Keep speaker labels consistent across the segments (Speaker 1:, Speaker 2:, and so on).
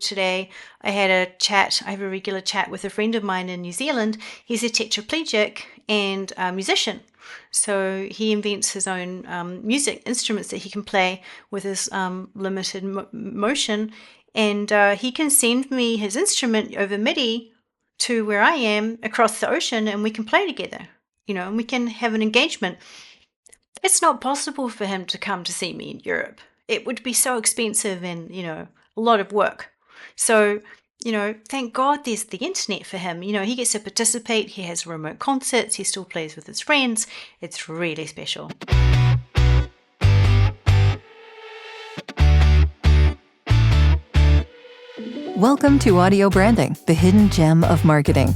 Speaker 1: Today, I have a regular chat with a friend of mine in New Zealand. He's a tetraplegic and a musician. So he invents his own music instruments that he can play with his limited motion. And he can send me his instrument over MIDI to where I am across the ocean, and we can play together, and we can have an engagement. It's not possible for him to come to see me in Europe. It would be so expensive and, a lot of work. So, thank God there's the internet for him. He gets to participate. He has remote concerts. He still plays with his friends. It's really special.
Speaker 2: Welcome to Audio Branding, the hidden gem of marketing.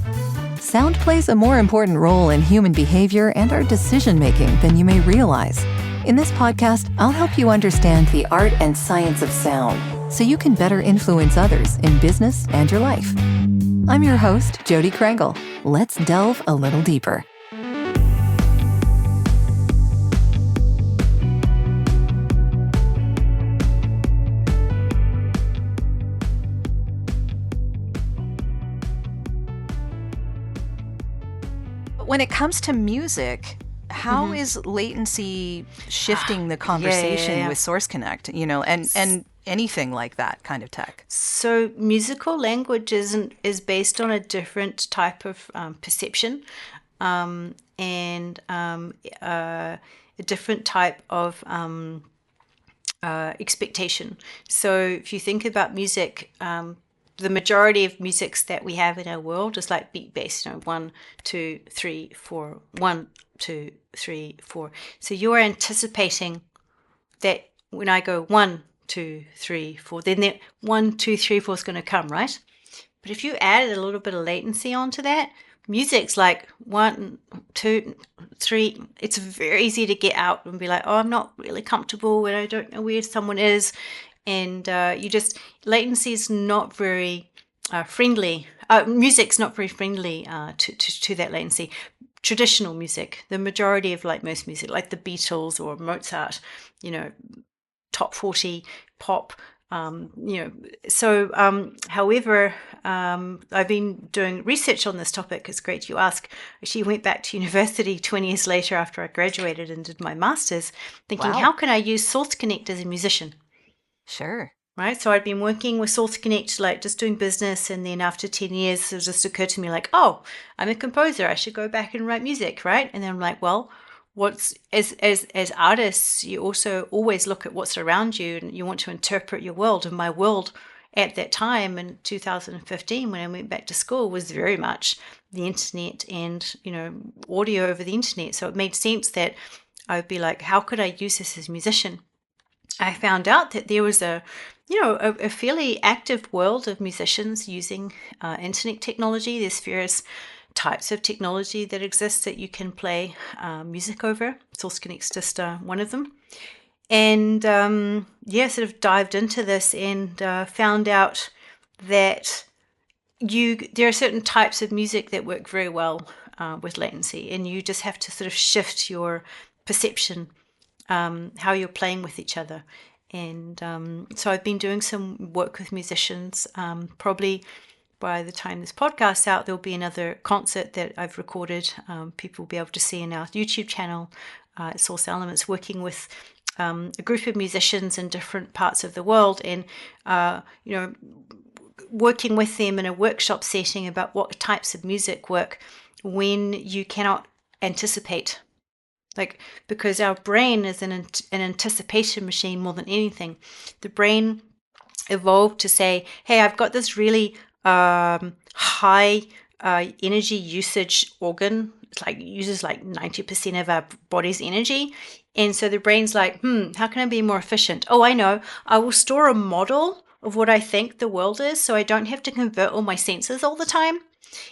Speaker 2: Sound plays a more important role in human behavior and our decision-making than you may realize. In this podcast, I'll help you understand the art and science of sound so you can better influence others in business and your life. I'm your host, Jodi Krangle. Let's delve a little deeper. When it comes to music, how is latency shifting the conversation with Source Connect, and anything like that kind of tech?
Speaker 1: So musical language is based on a different type of perception and a different type of expectation. So if you think about music, the majority of musics that we have in our world is like beat based, 1, 2, 3, 4, 1, 2, 3, 4. So you're anticipating that when I go 1, 2, 3, 4, then that 1, 2, 3, 4 is going to come, right? But if you added a little bit of latency onto that, music's like 1, 2, 3. It's very easy to get out and be like, oh, I'm not really comfortable and I don't know where someone is. And latency is not very friendly. Music's not very friendly to that latency. Traditional music, the majority of most music, like the Beatles or Mozart, top 40 pop, however, I've been doing research on this topic. It's great you ask. I actually went back to university 20 years later after I graduated and did my master's, thinking, How can I use Source Connect as a musician?
Speaker 2: Sure.
Speaker 1: Right. So I'd been working with Source Connect, just doing business. And then after 10 years, it just occurred to me oh, I'm a composer. I should go back and write music. Right. And then I'm like, well, as artists, you also always look at what's around you and you want to interpret your world. And my world at that time in 2015, when I went back to school, was very much the internet and, audio over the internet. So it made sense that I would be like, how could I use this as a musician? I found out that there was a fairly active world of musicians using internet technology. There's various types of technology that exists that you can play music over. Source Connect's just one of them. And sort of dived into this and found out that there are certain types of music that work very well with latency, and you just have to sort of shift your perception, how you're playing with each other. And so I've been doing some work with musicians. Probably by the time this podcast's out, there'll be another concert that I've recorded. People will be able to see in our YouTube channel at Source Elements, working with a group of musicians in different parts of the world, and working with them in a workshop setting about what types of music work when you cannot anticipate. Because our brain is an anticipation machine more than anything. The brain evolved to say, hey, I've got this really high energy usage organ. It uses 90% of our body's energy. And so the brain's like, how can I be more efficient? Oh, I know. I will store a model of what I think the world is, so I don't have to convert all my senses all the time.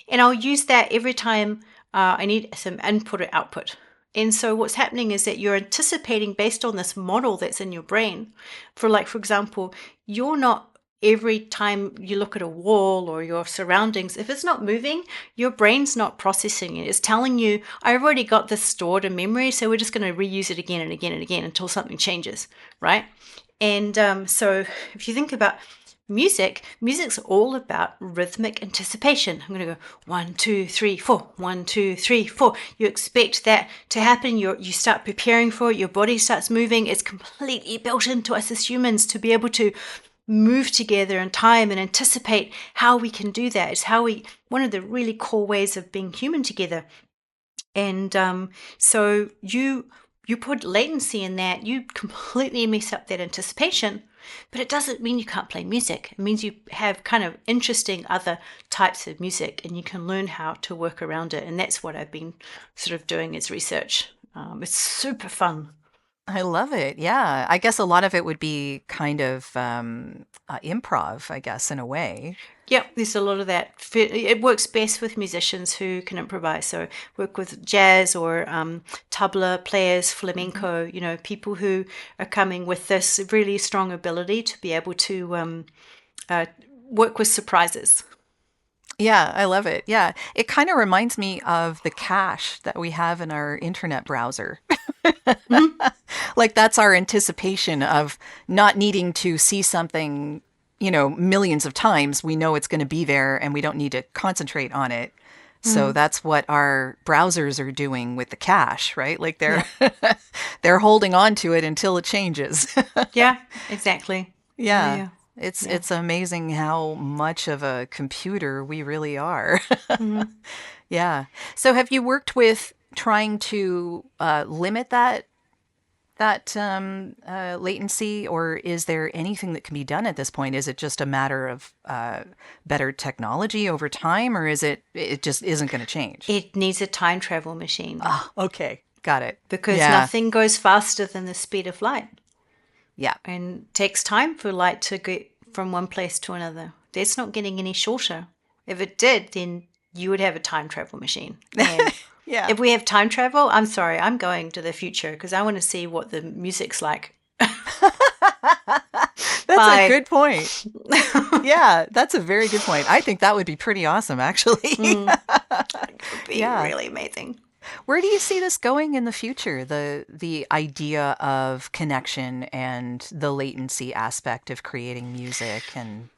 Speaker 1: And I'll use that every time I need some input or output. And so what's happening is that you're anticipating based on this model that's in your brain. For example, you're not, every time you look at a wall or your surroundings, if it's not moving, your brain's not processing it. It's telling you, I've already got this stored in memory, so we're just going to reuse it again and again and again until something changes, right? And so if you think about Music's all about rhythmic anticipation. I'm going to go 1, 2, 3, 4, 1, 2, 3, 4. You expect that to happen. You start preparing for it. Your body starts moving. It's completely built into us as humans to be able to move together in time and anticipate how we can do that. It's one of the really core ways of being human together. And so you put latency in that, you completely mess up that anticipation. But it doesn't mean you can't play music. It means you have kind of interesting other types of music, and you can learn how to work around it. And that's what I've been sort of doing as research. It's super fun.
Speaker 2: I love it. Yeah. I guess a lot of it would be kind of improv, I guess, in a way.
Speaker 1: Yep, there's a lot of that. It works best with musicians who can improvise. So work with jazz or tabla players, flamenco, people who are coming with this really strong ability to be able to work with surprises.
Speaker 2: Yeah, I love it. Yeah. It kind of reminds me of the cache that we have in our internet browser.
Speaker 1: Mm-hmm.
Speaker 2: Like that's our anticipation of not needing to see something, millions of times. We know it's going to be there and we don't need to concentrate on it. So that's what our browsers are doing with the cache, right? Like they're holding on to it until it changes.
Speaker 1: Yeah, exactly.
Speaker 2: Yeah.
Speaker 1: Yeah.
Speaker 2: It's amazing how much of a computer we really are.
Speaker 1: Mm-hmm.
Speaker 2: Yeah. So have you worked with trying to limit that latency, or is there anything that can be done at this point? Is it just a matter of better technology over time, or is it just isn't going to change?
Speaker 1: It needs a time travel machine
Speaker 2: Ah, okay. Got it.
Speaker 1: because
Speaker 2: Yeah.
Speaker 1: nothing goes faster than the speed of light.
Speaker 2: Yeah.
Speaker 1: And it takes time for light to get from one place to another. That's not getting any shorter. If it did, then you would have a time travel machine. And
Speaker 2: Yeah.
Speaker 1: if we have time travel, I'm sorry, I'm going to the future because I want to see what the music's like.
Speaker 2: That's
Speaker 1: Bye.
Speaker 2: a good point. Yeah, that's a very good point. I think that would be pretty awesome, actually.
Speaker 1: It would be
Speaker 2: Yeah.
Speaker 1: really amazing.
Speaker 2: Where do you see this going in the future? The idea of connection and the latency aspect of creating music and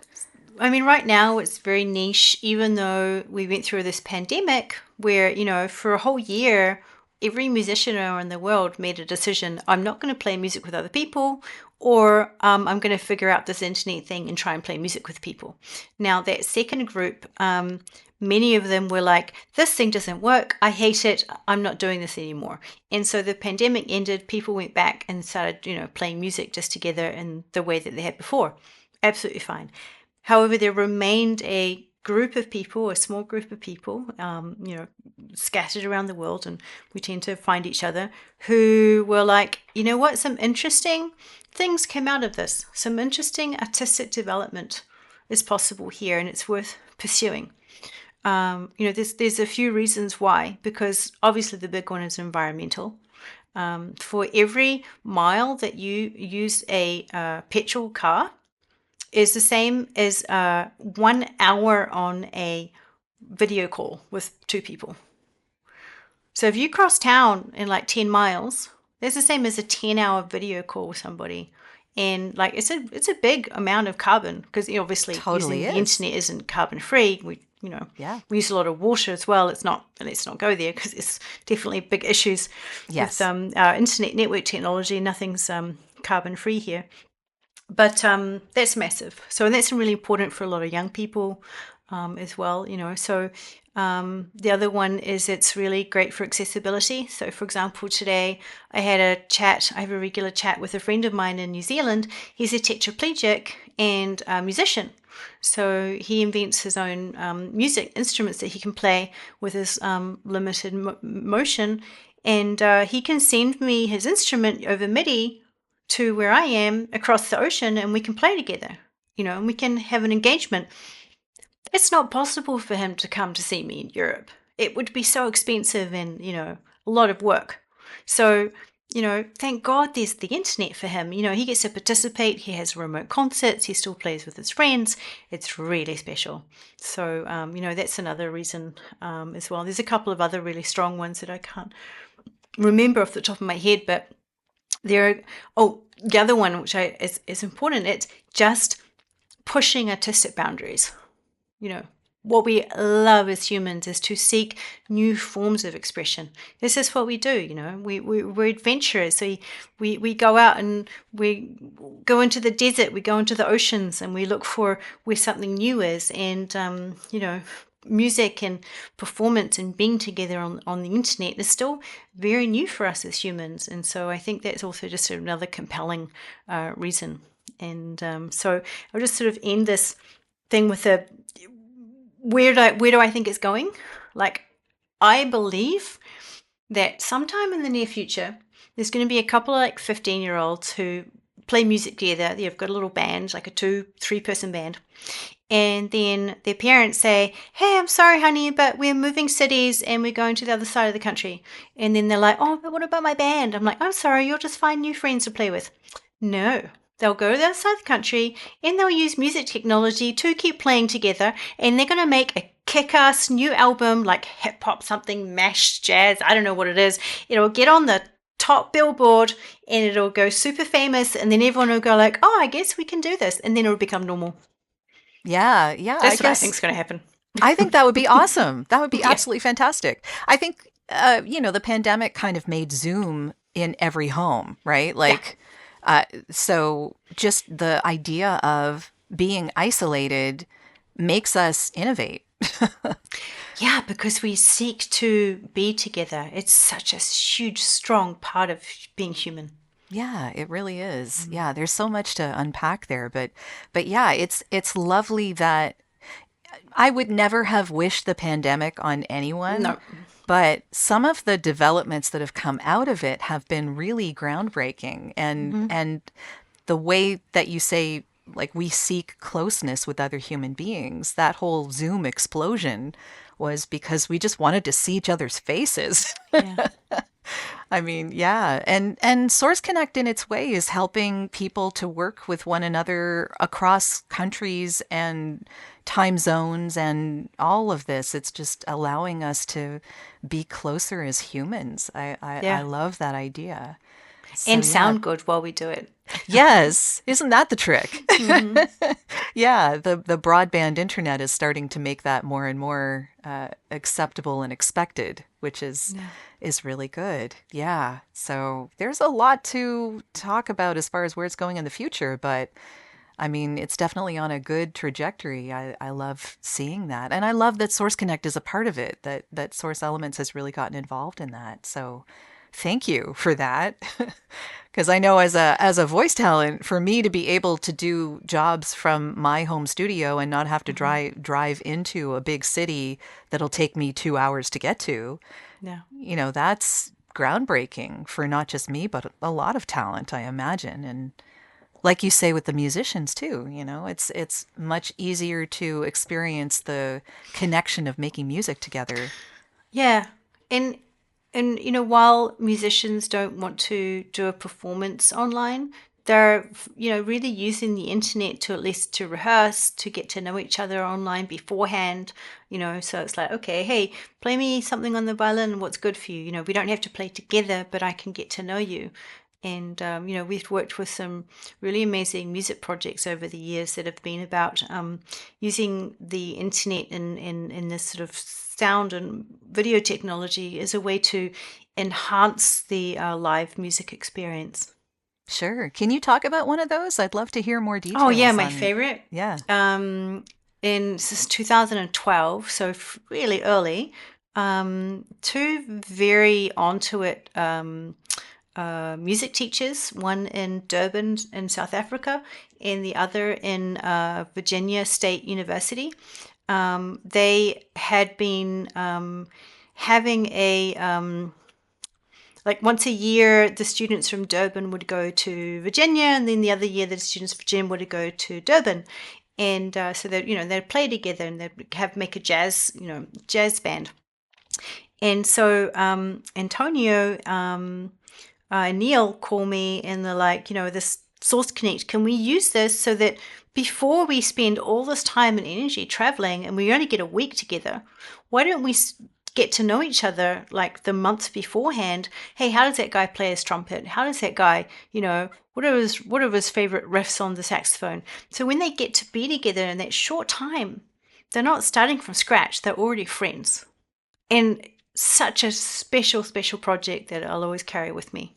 Speaker 1: I mean, right now it's very niche, even though we went through this pandemic where, for a whole year, every musician around the world made a decision. I'm not going to play music with other people, or I'm going to figure out this internet thing and try and play music with people. Now, that second group, many of them were like, this thing doesn't work. I hate it. I'm not doing this anymore. And so the pandemic ended. People went back and started, playing music just together in the way that they had before. Absolutely fine. However, there remained a group of people, a small group of people, scattered around the world, and we tend to find each other, who were like, you know what, some interesting things came out of this. Some interesting artistic development is possible here, and it's worth pursuing. There's a few reasons why, because obviously the big one is environmental. For every mile that you use a petrol car, is the same as 1 hour on a video call with two people. So if you cross town in like 10 miles, that's the same as a 10-hour video call with somebody. And like it's a big amount of carbon because obviously
Speaker 2: Totally
Speaker 1: using the
Speaker 2: is.
Speaker 1: internet isn't carbon free.
Speaker 2: Yeah.
Speaker 1: We use a lot of water as well. Let's not go there because it's definitely big issues
Speaker 2: Yes.
Speaker 1: with our internet network technology. Nothing's carbon free here. But that's massive. So that's really important for a lot of young people as well, So the other one is it's really great for accessibility. So for example, today I have a regular chat with a friend of mine in New Zealand. He's a tetraplegic and a musician. So he invents his own music instruments that he can play with his limited motion. And he can send me his instrument over MIDI to where I am across the ocean, and we can play together, and we can have an engagement. It's not possible for him to come to see me in Europe. It would be so expensive and, a lot of work. So, thank God there's the internet for him. He gets to participate. He has remote concerts. He still plays with his friends. It's really special. So, that's another reason as well. There's a couple of other really strong ones that I can't remember off the top of my head, but the other one, which is important, it's just pushing artistic boundaries. You know, what we love as humans is to seek new forms of expression. This is what we do, you know. We're adventurers. So we go out and we go into the desert, we go into the oceans, and we look for where something new is. And, you know, music and performance and being together on the internet is still very new for us as humans. And so I think that's also just another compelling reason. And so I'll just sort of end this thing with a where do I think it's going? Like, I believe that sometime in the near future, there's going to be a couple of like 15-year-olds who play music together. They've got a little band, like a 2-3 person band. And then their parents say, hey, I'm sorry, honey, but we're moving cities and we're going to the other side of the country. And then they're like, oh, but what about my band? I'm like, I'm sorry, you'll just find new friends to play with. No. They'll go to the other side of the country and they'll use music technology to keep playing together, and they're going to make a kick-ass new album, like hip-hop, something, mash, jazz, I don't know what it is. It'll get on the top billboard and it'll go super famous, and then everyone will go like, oh, I guess we can do this, and then it'll become normal.
Speaker 2: Yeah.
Speaker 1: That's what I think is going to happen.
Speaker 2: I think that would be awesome. That would be absolutely fantastic. I think, you know, the pandemic kind of made Zoom in every home, right? Like, so just the idea of being isolated makes us innovate.
Speaker 1: Yeah, because we seek to be together. It's such a huge, strong part of being human.
Speaker 2: Yeah, it really is. Yeah, there's so much to unpack there, but yeah, it's lovely that I would never have wished the pandemic on anyone.
Speaker 1: No.
Speaker 2: But some of the developments that have come out of it have been really groundbreaking. And the way that you say, like, we seek closeness with other human beings, that whole Zoom explosion was because we just wanted to see each other's faces.
Speaker 1: Yeah.
Speaker 2: I mean, yeah. And Source Connect in its way is helping people to work with one another across countries and time zones and all of this. It's just allowing us to be closer as humans. I love that idea. So,
Speaker 1: And sound good while we do it.
Speaker 2: Yes. Isn't that the trick? Yeah. The broadband internet is starting to make that more and more acceptable and expected, which is really good. Yeah. So there's a lot to talk about as far as where it's going in the future, but I mean, it's definitely on a good trajectory. I love seeing that. And I love that Source Connect is a part of it, that Source Elements has really gotten involved in that. So thank you for that. Because I know as a voice talent, for me to be able to do jobs from my home studio and not have to drive into a big city that'll take me 2 hours to get to, you know, that's groundbreaking for not just me, but a lot of talent, I imagine. And like you say with the musicians too, you know, it's much easier to experience the connection of making music together.
Speaker 1: Yeah. And you know, while musicians don't want to do a performance online, they're, you know, really using the internet to at least to rehearse, to get to know each other online beforehand, you know. So it's like, okay, hey, play me something on the violin, what's good for you? You know, we don't have to play together, but I can get to know you. And, you know, we've worked with some really amazing music projects over the years that have been about using the internet in this sort of sound and video technology as a way to enhance the live music experience.
Speaker 2: Sure. Can you talk about one of those? I'd love to hear more details.
Speaker 1: Oh, yeah, my favorite.
Speaker 2: Yeah.
Speaker 1: This is 2012, so really early. Two very onto it music teachers, one in Durban in South Africa and the other in Virginia State University. They had been having a like once a year, the students from Durban would go to Virginia, and then the other year, the students from Virginia would go to Durban. And so that, you know, they'd play together and they'd make a jazz band. And so Antonio Neil called me and they're like, you know, this Source Connect, can we use this so that before we spend all this time and energy traveling and we only get a week together, why don't we get to know each other like the month beforehand. Hey, how does that guy play his trumpet? How does that guy, what are his favorite riffs on the saxophone? So when they get to be together in that short time, they're not starting from scratch. They're already friends. And such a special, special project that I'll always carry with me.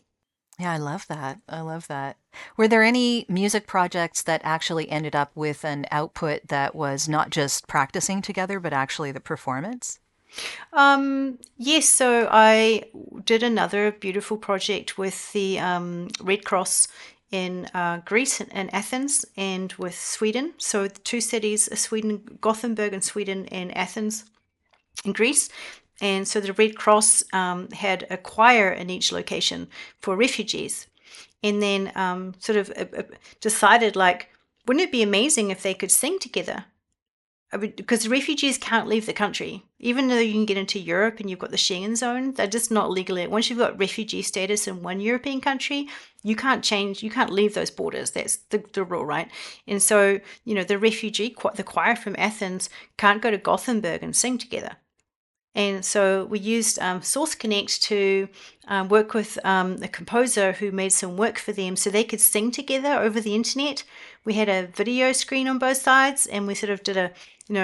Speaker 2: Yeah, I love that. I love that. Were there any music projects that actually ended up with an output that was not just practicing together, but actually the performance?
Speaker 1: Yes, so I did another beautiful project with the Red Cross in Greece and Athens and with Sweden. So the two cities, Sweden, Gothenburg in Sweden and Athens in Greece. And so the Red Cross had a choir in each location for refugees. And then decided, like, wouldn't it be amazing if they could sing together? I mean, because refugees can't leave the country. Even though you can get into Europe and you've got the Schengen zone, they're just not legally. Once you've got refugee status in one European country, you can't leave those borders. That's the rule, right? And so, the choir from Athens can't go to Gothenburg and sing together. And so we used Source Connect to work with a composer who made some work for them so they could sing together over the internet. We had a video screen on both sides, and we sort of did a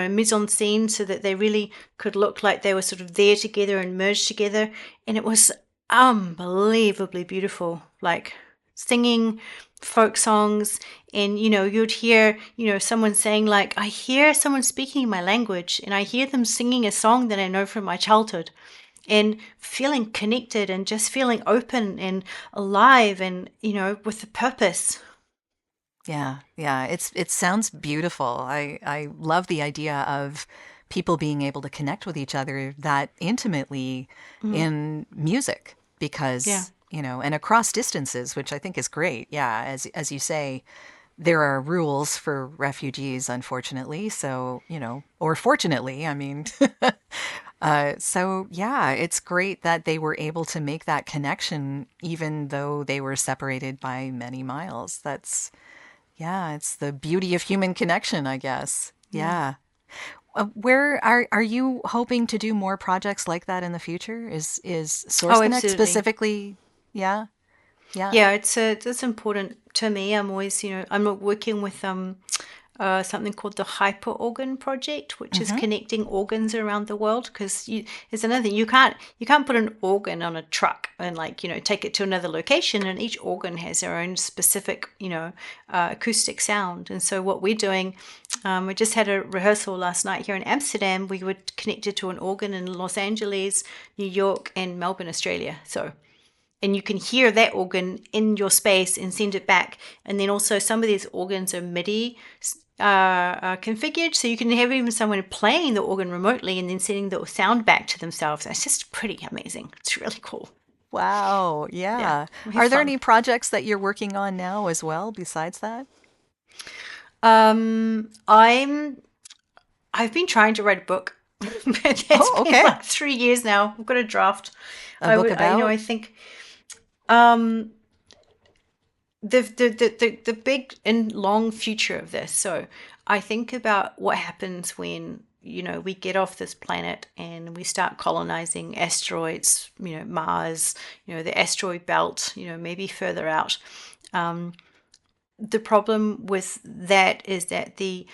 Speaker 1: mise en scene so that they really could look like they were sort of there together and merged together. And it was unbelievably beautiful, like singing folk songs. And you'd hear someone saying, like, I hear someone speaking my language, and I hear them singing a song that I know from my childhood, and feeling connected and just feeling open and alive and with a purpose.
Speaker 2: Yeah, yeah. It sounds beautiful. I love the idea of people being able to connect with each other that intimately
Speaker 1: Mhm.
Speaker 2: in music
Speaker 1: Yeah.
Speaker 2: because, and across distances, which I think is great. Yeah, as you say, there are rules for refugees, unfortunately. So, or fortunately, I mean, so yeah, it's great that they were able to make that connection, even though they were separated by many miles. Yeah, it's the beauty of human connection, I guess.
Speaker 1: Yeah.
Speaker 2: Yeah. Where are you hoping to do more projects like that in the future? Is Source
Speaker 1: Oh,
Speaker 2: Connect
Speaker 1: absolutely.
Speaker 2: specifically? Yeah. Yeah.
Speaker 1: Yeah, it's important to me. I'm always, I'm working with something called the Hyper Organ Project, which is
Speaker 2: Mm-hmm.
Speaker 1: connecting organs around the world. Because there's another thing, you can't put an organ on a truck and, like, take it to another location. And each organ has their own specific acoustic sound. And so what we're doing, we just had a rehearsal last night here in Amsterdam. We were connected to an organ in Los Angeles, New York, and Melbourne, Australia. So, and you can hear that organ in your space and send it back. And then also some of these organs are MIDI configured, so you can have even someone playing the organ remotely and then sending the sound back to themselves. It's just pretty amazing. It's really cool.
Speaker 2: Wow.
Speaker 1: Yeah,
Speaker 2: Yeah.
Speaker 1: we have
Speaker 2: Are there
Speaker 1: fun.
Speaker 2: any projects that you're working on now as well besides that?
Speaker 1: I've been trying to write a book. It's
Speaker 2: Oh,
Speaker 1: been
Speaker 2: okay.
Speaker 1: like 3 years now. I've got a draft.
Speaker 2: A book
Speaker 1: I
Speaker 2: about?
Speaker 1: think um, the big and long future of this. So I think about what happens when we get off this planet and we start colonizing asteroids, Mars, the asteroid belt, maybe further out. The problem with that is that the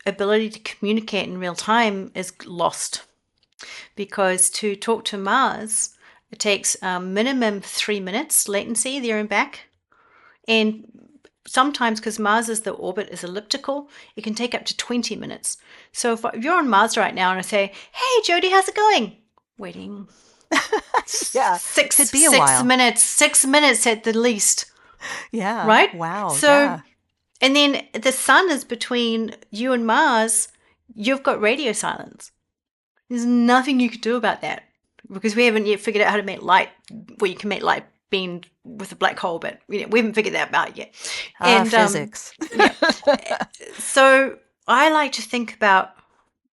Speaker 1: ability to communicate in real time is lost, because to talk to Mars, it takes minimum 3 minutes latency there and back. And sometimes, because Mars's the orbit is elliptical, it can take up to 20 minutes. So if you're on Mars right now and I say, "Hey, Jodi, how's it going?" Waiting
Speaker 2: Yeah.
Speaker 1: six
Speaker 2: Could be a
Speaker 1: six
Speaker 2: while.
Speaker 1: minutes, 6 minutes at the least,
Speaker 2: Yeah.
Speaker 1: right?
Speaker 2: Wow.
Speaker 1: So,
Speaker 2: Yeah.
Speaker 1: and then the sun is between you and Mars. You've got radio silence. There's nothing you can do about that, because we haven't yet figured out how to make light, well, you can make light bend with a black hole, but we haven't figured that out yet.
Speaker 2: Ah,
Speaker 1: And
Speaker 2: physics.
Speaker 1: yeah, so I like to think about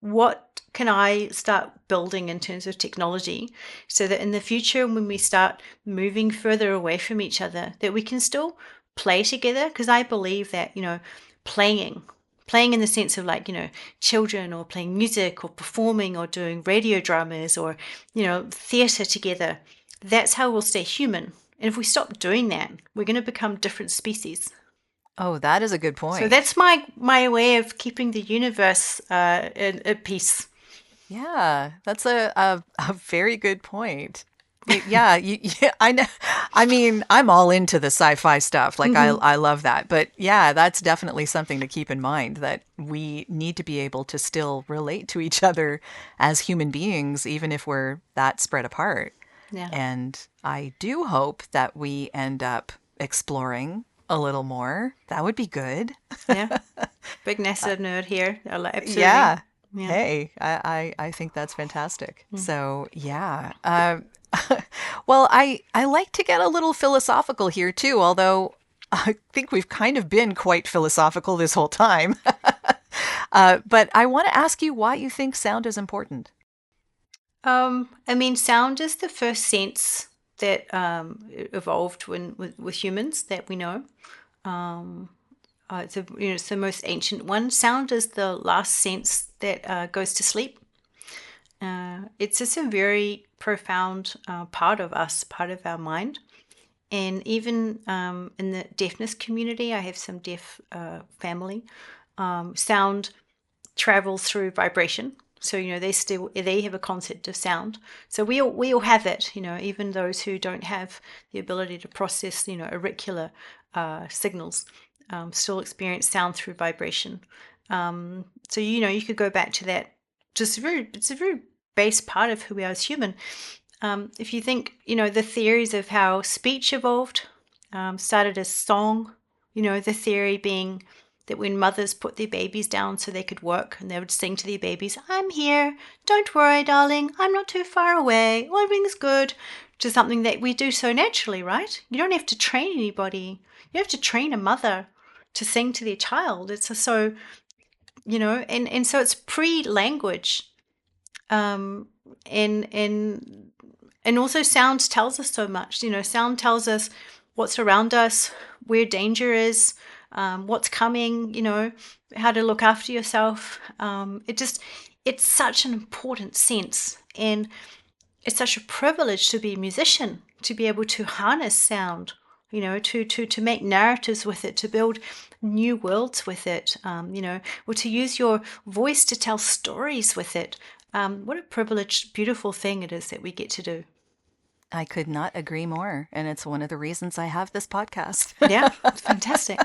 Speaker 1: what can I start building in terms of technology, so that in the future, when we start moving further away from each other, that we can still play together. Because I believe that playing playing in the sense of like, children, or playing music, or performing, or doing radio dramas, or, theatre together. That's how we'll stay human. And if we stop doing that, we're going to become different species.
Speaker 2: Oh, that is a good
Speaker 1: So
Speaker 2: point.
Speaker 1: that's my way of keeping the universe at peace.
Speaker 2: Yeah, that's a very good point. Yeah, yeah, I know. I mean, I'm all into the sci-fi stuff. Like I love that. But yeah, that's definitely something to keep in mind, that we need to be able to still relate to each other as human beings, even if we're that spread apart.
Speaker 1: Yeah.
Speaker 2: And I do hope that we end up exploring a little more. That would be good.
Speaker 1: Yeah. Big NASA nerd here. Absolutely.
Speaker 2: Yeah.
Speaker 1: Yeah.
Speaker 2: Hey, I think that's fantastic. So yeah. Well, I like to get a little philosophical here too, although I think we've kind of been quite philosophical this whole time. But I want to ask you why you think sound is important.
Speaker 1: I mean, sound is the first sense that evolved with humans that we know. It's the most ancient one. Sound is the last sense that goes to sleep. It's just a very profound part of us, part of our mind. And even in the deafness community, I have some deaf family. Sound travels through vibration. So, they have a concept of sound. So we all have it, even those who don't have the ability to process, auricular signals, still experience sound through vibration. So, you could go back to that. It's a very base part of who we are as human. If you think, the theories of how speech evolved, started as song, the theory being that when mothers put their babies down so they could work, and they would sing to their babies, "I'm here, don't worry, darling, I'm not too far away, everything's good," which is something that we do so naturally, right? You don't have to train anybody. You have to train a mother to sing to their child. It's so, and so it's pre-language. And also sound tells us so much. Sound tells us what's around us, where danger is, what's coming, how to look after yourself. It's such an important sense, and it's such a privilege to be a musician, to be able to harness sound, to make narratives with it, to build new worlds with it, or to use your voice to tell stories with it. What a privileged, beautiful thing it is that we get to do.
Speaker 2: I could not agree more. And it's one of the reasons I have this podcast.
Speaker 1: Yeah, it's fantastic.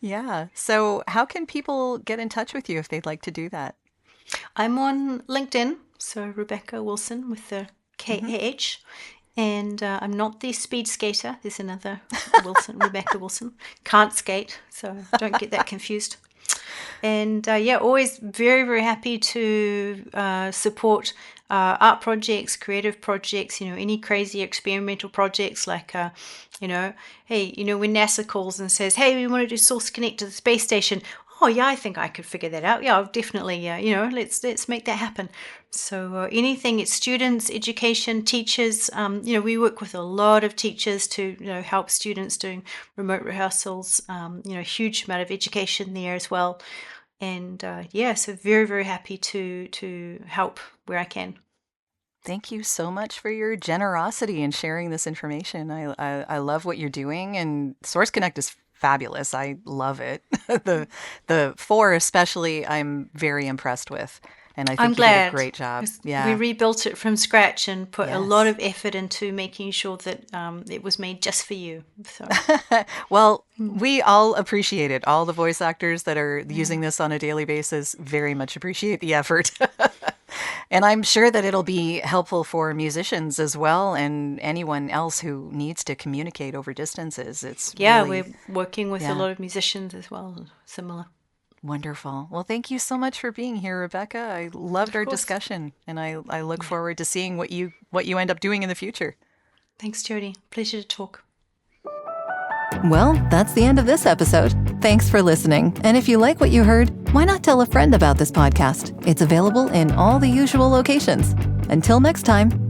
Speaker 2: Yeah. So how can people get in touch with you if they'd like to do that?
Speaker 1: I'm on LinkedIn, so Rebekah Wilson with the K-A-H. And I'm not the speed skater. There's another Wilson, Rebekah Wilson. Can't skate, so don't get that confused. And always very, very happy to support art projects, creative projects, any crazy experimental projects like, hey, when NASA calls and says, hey, we want to do Source Connect to the space station. Oh, yeah, I think I could figure that out. Yeah, I'll definitely, let's make that happen. So anything, it's students, education, teachers. We work with a lot of teachers to, help students doing remote rehearsals, huge amount of education there as well. And so very, very happy to help where I can.
Speaker 2: Thank you so much for your generosity in sharing this information. I love what you're doing, and Source Connect is fabulous. I love it. The 4 especially, I'm very impressed with. And I think
Speaker 1: I'm
Speaker 2: you
Speaker 1: glad.
Speaker 2: did a great job. Yeah.
Speaker 1: We rebuilt it from scratch and put a lot of effort into making sure that it was made just for you. So.
Speaker 2: Well, we all appreciate it. All the voice actors that are using this on a daily basis very much appreciate the effort. And I'm sure that it'll be helpful for musicians as well, and anyone else who needs to communicate over distances. It's really,
Speaker 1: we're working with a lot of musicians as well, similar.
Speaker 2: Wonderful. Well, thank you so much for being here, Rebekah. I loved our discussion, and I look forward to seeing what you end up doing in the future.
Speaker 1: Thanks, Jodi. Pleasure to talk.
Speaker 2: Well, that's the end of this episode. Thanks for listening. And if you like what you heard, why not tell a friend about this podcast? It's available in all the usual locations. Until next time.